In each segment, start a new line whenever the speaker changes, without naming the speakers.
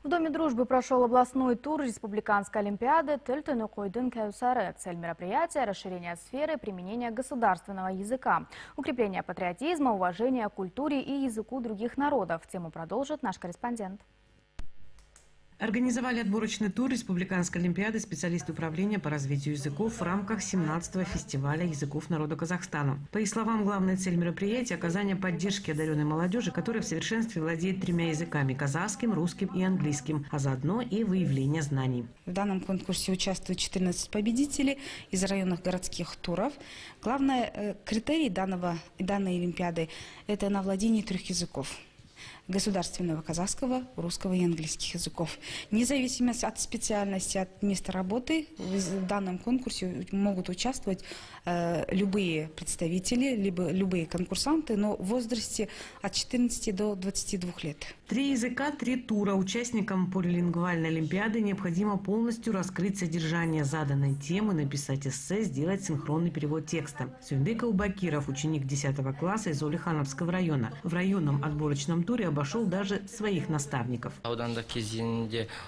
В Доме дружбы прошел областной тур республиканской олимпиады «Тельтену койдын кәусары». Цель мероприятия – расширение сферы применения государственного языка, укрепление патриотизма, уважения к культуре и языку других народов. Тему продолжит наш корреспондент.
Организовали отборочный тур республиканской олимпиады специалисты управления по развитию языков в рамках 17-го фестиваля языков народа Казахстана. По их словам, главная цель мероприятия – оказание поддержки одаренной молодежи, которая в совершенстве владеет 3 языками – казахским, русским и английским, а заодно и выявление знаний.
В данном конкурсе участвуют 14 победителей из районных городских туров. Главный критерий данной олимпиады – это на владение 3 языков. Государственного казахского, русского и английских языков. Независимо от специальности, от места работы, в данном конкурсе могут участвовать любые представители, либо любые конкурсанты, но в возрасте от 14 до 22 лет.
3 языка, 3 тура. Участникам полилингвальной олимпиады необходимо полностью раскрыть содержание заданной темы, написать эссе, сделать синхронный перевод текста. Сюндык Аубакиров, ученик 10 класса из Олихановского района, в районном отборочном туре обошел даже своих наставников.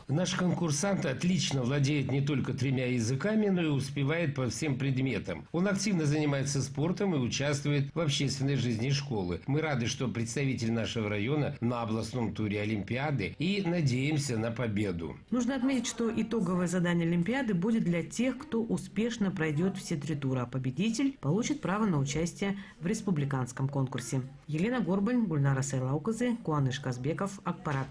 Наш конкурсант отлично владеет не только 3 языками, но и успевает по всем предметам. Он активно занимается спортом и участвует в общественной жизни школы. Мы рады, что представитель нашего района на областном туре Олимпиады, и надеемся на победу.
Нужно отметить, что итоговое задание Олимпиады будет для тех, кто успешно пройдет все 3 тура, а победитель получит право на участие в республиканском конкурсе. Елена Горбань, Гульнара Сайлаукызы, Куаныш Казбеков, Акпарат.